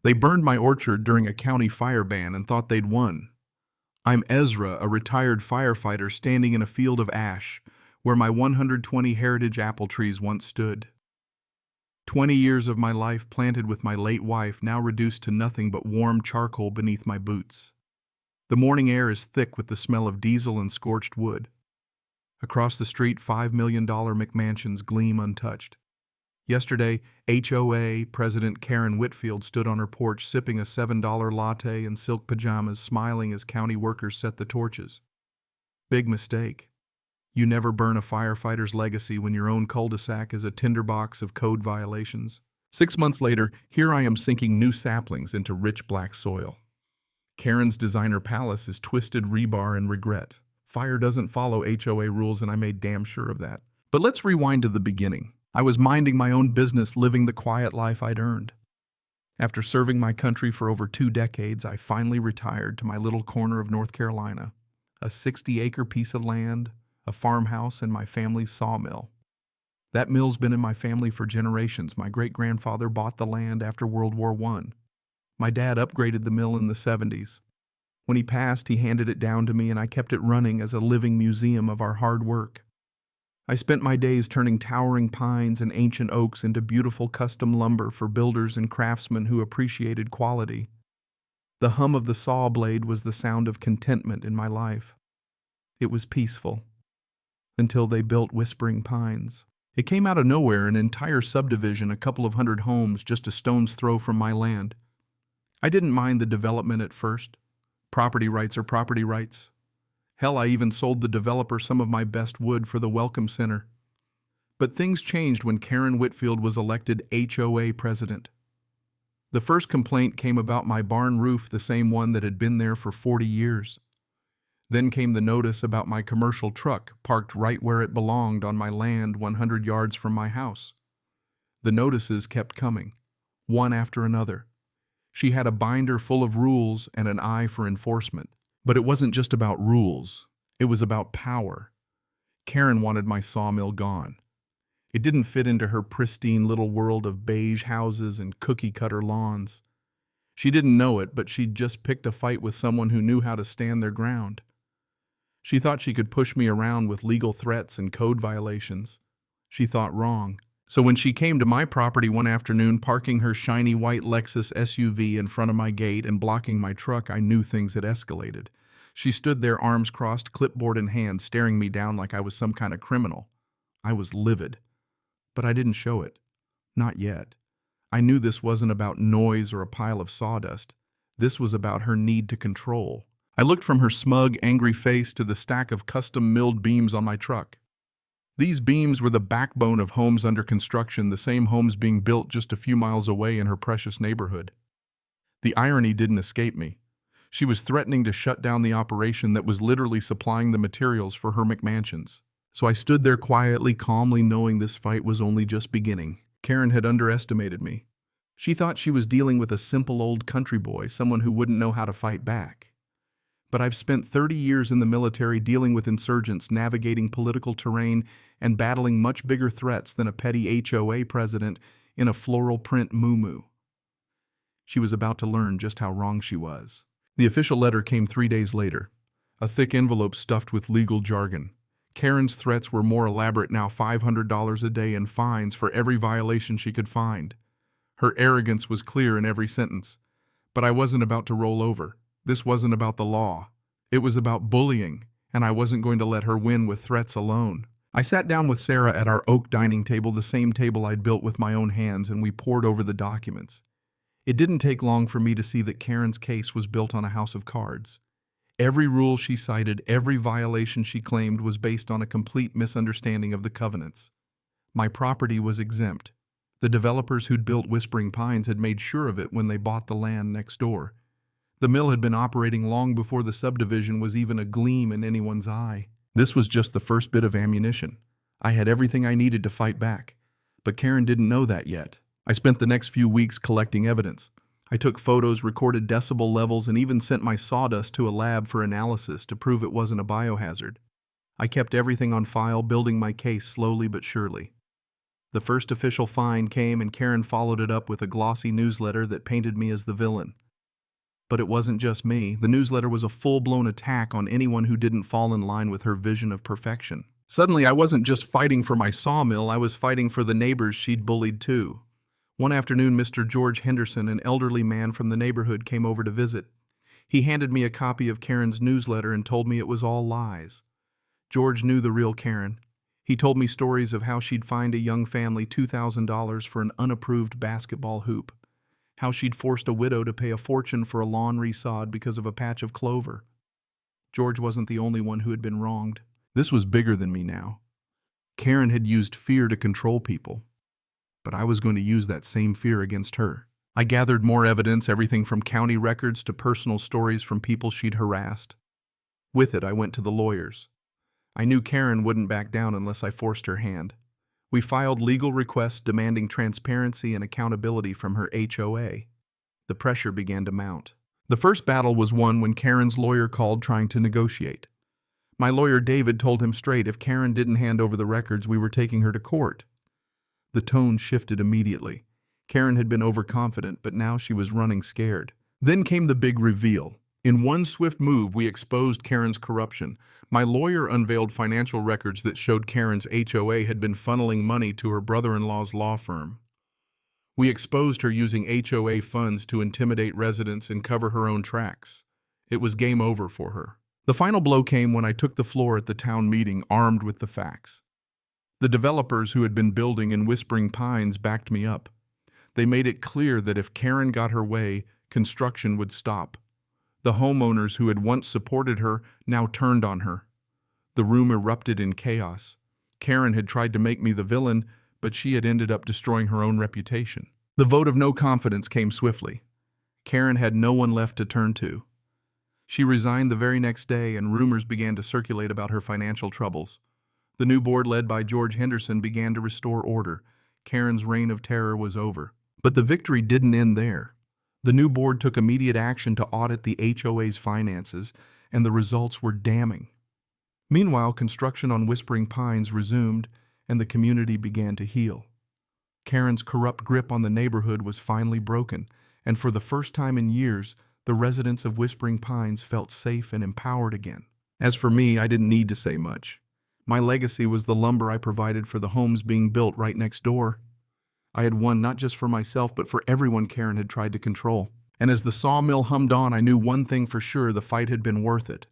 They burned my orchard during a county fire ban and thought they'd won. I'm Ezra, a retired firefighter standing in a field of ash, where my 120 heritage apple trees once stood. 20 years of my life planted with my late wife now reduced to nothing but warm charcoal beneath my boots. The morning air is thick with the smell of diesel and scorched wood. Across the street, $5 million McMansions gleam untouched. Yesterday, HOA President Karen Whitfield stood on her porch sipping a $7 latte in silk pajamas, smiling as county workers set the torches. Big mistake. You never burn a firefighter's legacy when your own cul-de-sac is a tinderbox of code violations. 6 months later, here I am sinking new saplings into rich black soil. Karen's designer palace is twisted rebar and regret. Fire doesn't follow HOA rules, and I made damn sure of that. But let's rewind to the beginning. I was minding my own business, living the quiet life I'd earned. After serving my country for over 2 decades, I finally retired to my little corner of North Carolina, a 60-acre piece of land, a farmhouse, and my family's sawmill. That mill's been in my family for generations. My great-grandfather bought the land after World War I. My dad upgraded the mill in the 70s. When he passed, he handed it down to me, and I kept it running as a living museum of our hard work. I spent my days turning towering pines and ancient oaks into beautiful custom lumber for builders and craftsmen who appreciated quality. The hum of the saw blade was the sound of contentment in my life. It was peaceful. Until they built Whispering Pines. It came out of nowhere, an entire subdivision, a couple of hundred homes, just a stone's throw from my land. I didn't mind the development at first. Property rights are property rights. Hell, I even sold the developer some of my best wood for the Welcome Center. But things changed when Karen Whitfield was elected HOA president. The first complaint came about my barn roof, the same one that had been there for 40 years. Then came the notice about my commercial truck parked right where it belonged on my land 100 yards from my house. The notices kept coming, one after another. She had a binder full of rules and an eye for enforcement. But it wasn't just about rules. It was about power. Karen wanted my sawmill gone. It didn't fit into her pristine little world of beige houses and cookie-cutter lawns. She didn't know it, but she'd just picked a fight with someone who knew how to stand their ground. She thought she could push me around with legal threats and code violations. She thought wrong. So when she came to my property one afternoon, parking her shiny white Lexus SUV in front of my gate and blocking my truck, I knew things had escalated. She stood there, arms crossed, clipboard in hand, staring me down like I was some kind of criminal. I was livid. But I didn't show it. Not yet. I knew this wasn't about noise or a pile of sawdust. This was about her need to control. I looked from her smug, angry face to the stack of custom-milled beams on my truck. These beams were the backbone of homes under construction, the same homes being built just a few miles away in her precious neighborhood. The irony didn't escape me. She was threatening to shut down the operation that was literally supplying the materials for her McMansions. So I stood there quietly, calmly, knowing this fight was only just beginning. Karen had underestimated me. She thought she was dealing with a simple old country boy, someone who wouldn't know how to fight back. But I've spent 30 years in the military dealing with insurgents, navigating political terrain, and battling much bigger threats than a petty HOA president in a floral print muumuu. She was about to learn just how wrong she was. The official letter came 3 days later, a thick envelope stuffed with legal jargon. Karen's threats were more elaborate now, $500 a day in fines for every violation she could find. Her arrogance was clear in every sentence. But I wasn't about to roll over. This wasn't about the law. It was about bullying, and I wasn't going to let her win with threats alone. I sat down with Sarah at our oak dining table, the same table I'd built with my own hands, and we pored over the documents. It didn't take long for me to see that Karen's case was built on a house of cards. Every rule she cited, every violation she claimed was based on a complete misunderstanding of the covenants. My property was exempt. The developers who'd built Whispering Pines had made sure of it when they bought the land next door. The mill had been operating long before the subdivision was even a gleam in anyone's eye. This was just the first bit of ammunition. I had everything I needed to fight back. But Karen didn't know that yet. I spent the next few weeks collecting evidence. I took photos, recorded decibel levels, and even sent my sawdust to a lab for analysis to prove it wasn't a biohazard. I kept everything on file, building my case slowly but surely. The first official fine came and Karen followed it up with a glossy newsletter that painted me as the villain. But it wasn't just me. The newsletter was a full-blown attack on anyone who didn't fall in line with her vision of perfection. Suddenly, I wasn't just fighting for my sawmill, I was fighting for the neighbors she'd bullied too. One afternoon, Mr. George Henderson, an elderly man from the neighborhood, came over to visit. He handed me a copy of Karen's newsletter and told me it was all lies. George knew the real Karen. He told me stories of how she'd fined a young family $2,000 for an unapproved basketball hoop, how she'd forced a widow to pay a fortune for a lawn resod because of a patch of clover. George wasn't the only one who had been wronged. This was bigger than me now. Karen had used fear to control people, but I was going to use that same fear against her. I gathered more evidence, everything from county records to personal stories from people she'd harassed. With it, I went to the lawyers. I knew Karen wouldn't back down unless I forced her hand. We filed legal requests demanding transparency and accountability from her HOA. The pressure began to mount. The first battle was won when Karen's lawyer called trying to negotiate. My lawyer David told him straight if Karen didn't hand over the records, we were taking her to court. The tone shifted immediately. Karen had been overconfident, but now she was running scared. Then came the big reveal. In one swift move, we exposed Karen's corruption. My lawyer unveiled financial records that showed Karen's HOA had been funneling money to her brother-in-law's law firm. We exposed her using HOA funds to intimidate residents and cover her own tracks. It was game over for her. The final blow came when I took the floor at the town meeting, armed with the facts. The developers who had been building in Whispering Pines backed me up. They made it clear that if Karen got her way, construction would stop. The homeowners who had once supported her now turned on her. The room erupted in chaos. Karen had tried to make me the villain, but she had ended up destroying her own reputation. The vote of no confidence came swiftly. Karen had no one left to turn to. She resigned the very next day, and rumors began to circulate about her financial troubles. The new board, led by George Henderson, began to restore order. Karen's reign of terror was over. But the victory didn't end there. The new board took immediate action to audit the HOA's finances, and the results were damning. Meanwhile, construction on Whispering Pines resumed, and the community began to heal. Karen's corrupt grip on the neighborhood was finally broken, and for the first time in years, the residents of Whispering Pines felt safe and empowered again. As for me, I didn't need to say much. My legacy was the lumber I provided for the homes being built right next door. I had won not just for myself, but for everyone Karen had tried to control. And as the sawmill hummed on, I knew one thing for sure: the fight had been worth it.